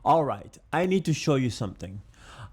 Alright, I need to show you something.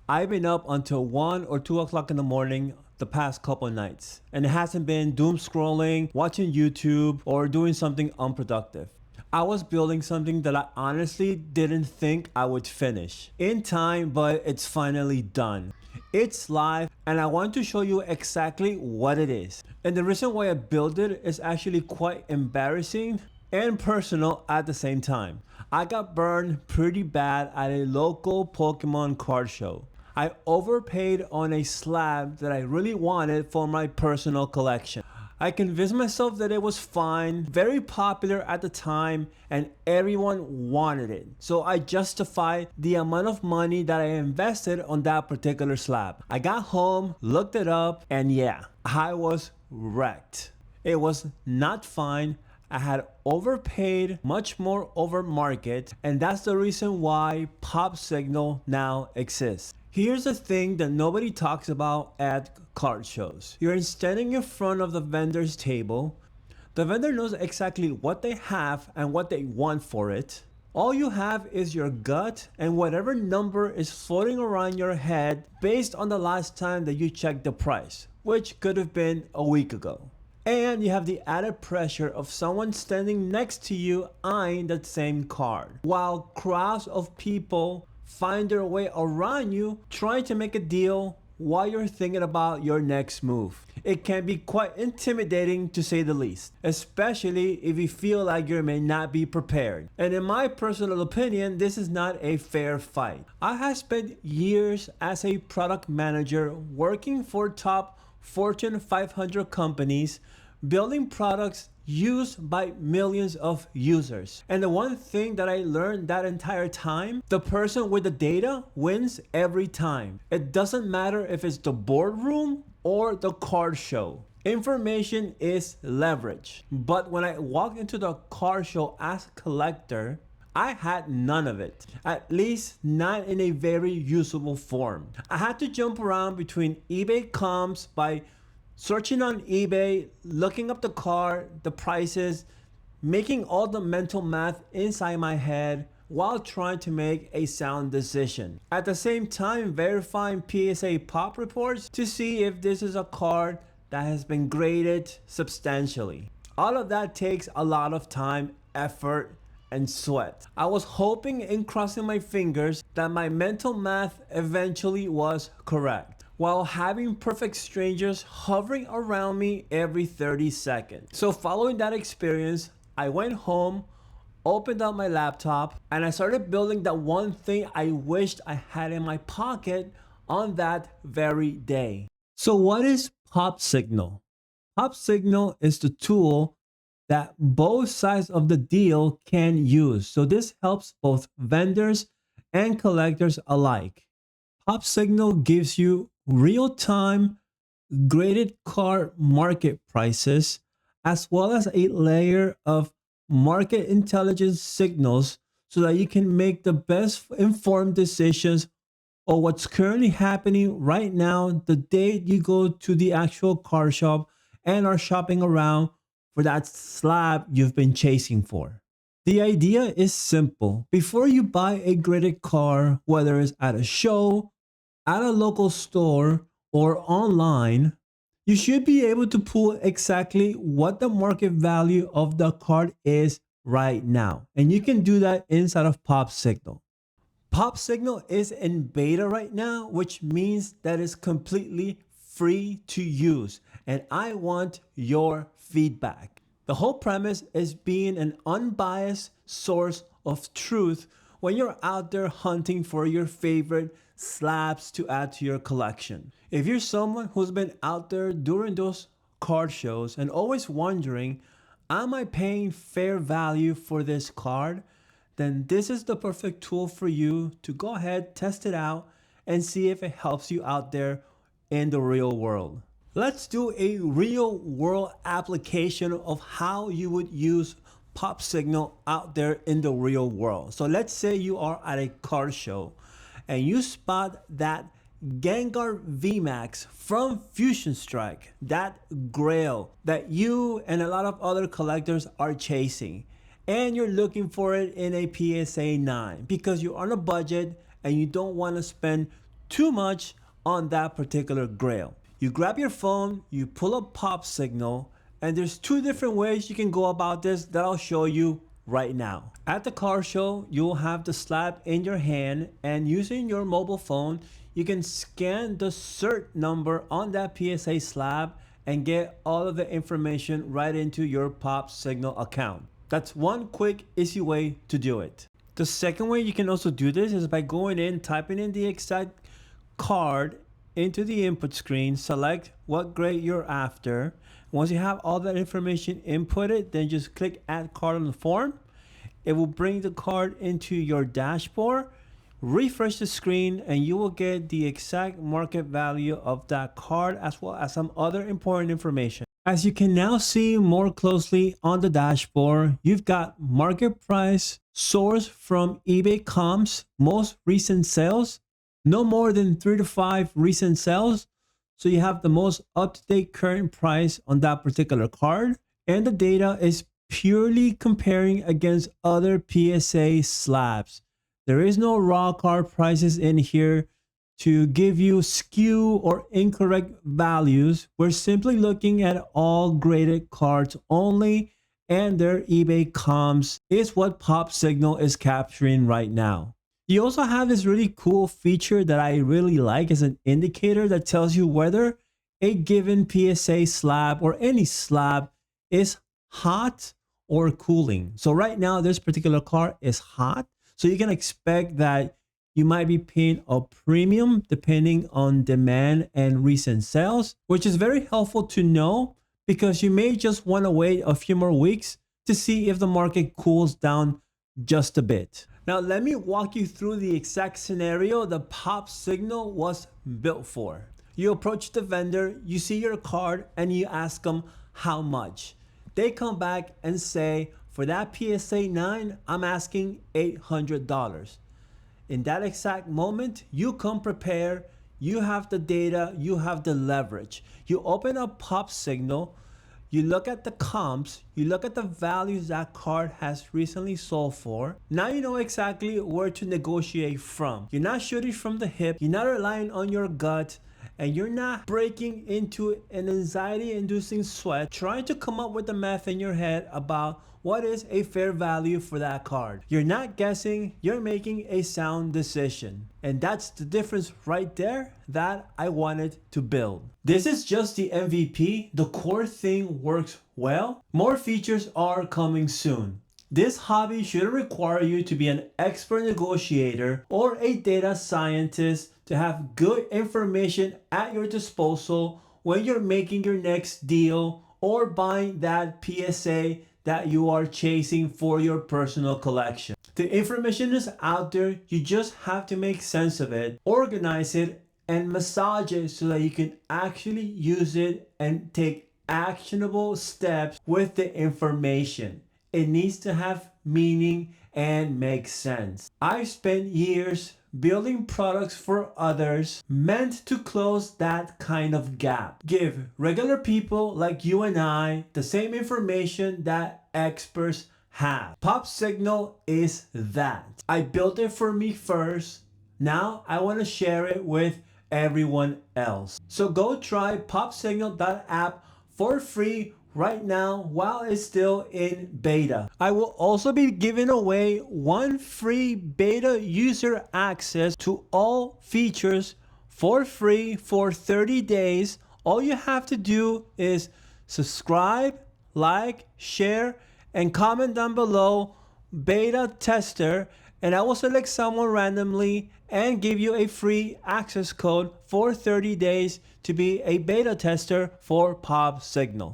I've been up until 1 or 2 o'clock in the morning the past couple nights, and it hasn't been doom scrolling, watching YouTube, or doing something unproductive. I was building something that I honestly didn't think I would finish in time, but it's finally done. It's live, and I want to show you exactly what it is. And the reason why I built it is actually quite embarrassing and personal at the same time. I got burned pretty bad at a local Pokemon card show. I overpaid on a slab that I really wanted for my personal collection. I convinced myself that it was fine, very popular at the time, and everyone wanted it. So I justified the amount of money that I invested on that particular slab. I got home, looked it up, and yeah, I was wrecked. It was not fine. I had overpaid much more over market, and that's the reason why PopSignal now exists. Here's the thing that nobody talks about at card shows. You're standing in front of the vendor's table. The vendor knows exactly what they have and what they want for it. All you have is your gut and whatever number is floating around your head based on the last time that you checked the price, which could have been a week ago. And you have the added pressure of someone standing next to you eyeing that same card, while crowds of people find their way around you trying to make a deal while you're thinking about your next move. It can be quite intimidating to say the least, especially if you feel like you may not be prepared. And in my personal opinion, this is not a fair fight. I have spent years as a product manager working for top Fortune 500 companies, building products used by millions of users. And the one thing that I learned that entire time, the person with the data wins every time. It doesn't matter if it's the boardroom or the card show. Information is leverage. But when I walked into the card show as a collector, I had none of it, at least not in a very usable form. I had to jump around between eBay comps by searching on eBay, looking up the card, the prices, making all the mental math inside my head while trying to make a sound decision. At the same time, verifying PSA pop reports to see if this is a card that has been graded substantially. All of that takes a lot of time, effort, and sweat. I was hoping and crossing my fingers that my mental math eventually was correct, while having perfect strangers hovering around me every 30 seconds. So following that experience, I went home, opened up my laptop, and I started building that one thing I wished I had in my pocket on that very day. So what is PopSignal? PopSignal is the tool that both sides of the deal can use. So this helps both vendors and collectors alike. PopSignal gives you real-time graded card market prices, as well as a layer of market intelligence signals so that you can make the best informed decisions on what's currently happening right now the day you go to the actual card shop and are shopping around for that slab you've been chasing for. The idea is simple. Before you buy a graded card, whether it's at a show, at a local store, or online, you should be able to pull exactly what the market value of the card is right now. And you can do that inside of PopSignal. PopSignal is in beta right now, which means that it's completely free to use. And I want your feedback. The whole premise is being an unbiased source of truth when you're out there hunting for your favorite slabs to add to your collection. If you're someone who's been out there during those card shows and always wondering, am I paying fair value for this card? Then this is the perfect tool for you to go ahead, test it out, and see if it helps you out there in the real world. Let's do a real world application of how you would use PopSignal out there in the real world. So let's say you are at a card show and you spot that Gengar VMAX from Fusion Strike, that grail that you and a lot of other collectors are chasing. and you're looking for it in a PSA 9 because you're on a budget and you don't want to spend too much on that particular grail. You grab your phone, you pull up PopSignal, and there's two different ways you can go about this that I'll show you right now. At the car show, you'll have the slab in your hand, and using your mobile phone, you can scan the cert number on that PSA slab and get all of the information right into your PopSignal account. That's one quick, easy way to do it. The second way you can also do this is by going in, typing in the exact card into the input screen, select what grade you're after. Once you have all that information inputted, then just click add card on the form. It will bring the card into your dashboard, refresh the screen, and you will get the exact market value of that card as well as some other important information. As you can now see more closely on the dashboard, you've got market price, source from eBay comps, most recent sales, no more than 3 to 5 recent sales. So you have the most up-to-date current price on that particular card. And the data is purely comparing against other PSA slabs. There is no raw card prices in here to give you skew or incorrect values. We're simply looking at all graded cards only, and their eBay comps is what PopSignal is capturing right now. You also have this really cool feature that I really like as an indicator that tells you whether a given PSA slab or any slab is hot or cooling. So right now, this particular card is hot. So you can expect that you might be paying a premium depending on demand and recent sales, which is very helpful to know because you may just want to wait a few more weeks to see if the market cools down just a bit. Now, let me walk you through the exact scenario the PopSignal was built for. You approach the vendor, you see your card, and you ask them how much. They come back and say, for that PSA 9, I'm asking $800. In that exact moment, you come prepared, you have the data, you have the leverage. You open up PopSignal, you look at the comps, you look at the values that card has recently sold for. Now you know exactly where to negotiate from. You're not shooting from the hip, you're not relying on your gut, and you're not breaking into an anxiety-inducing sweat trying to come up with the math in your head about what is a fair value for that card. You're not guessing, you're making a sound decision. And that's the difference right there that I wanted to build. This is just the MVP. The core thing works well. More features are coming soon. This hobby shouldn't require you to be an expert negotiator or a data scientist to have good information at your disposal when you're making your next deal or buying that PSA that you are chasing for your personal collection. The information is out there, you just have to make sense of it, organize it, and massage it so that you can actually use it and take actionable steps with the information. It needs to have meaning and make sense. I've spent years building products for others meant to close that kind of gap. Give regular people like you and I the same information that experts have. PopSignal is that. I built it for me first. Now I want to share it with everyone else. So go try popsignal.app for free right now while it's still in beta. I will also be giving away one free beta user access to all features for free for 30 days. All you have to do is subscribe, like, share, and comment down below beta tester, and I will select someone randomly and give you a free access code for 30 days to be a beta tester for PopSignal.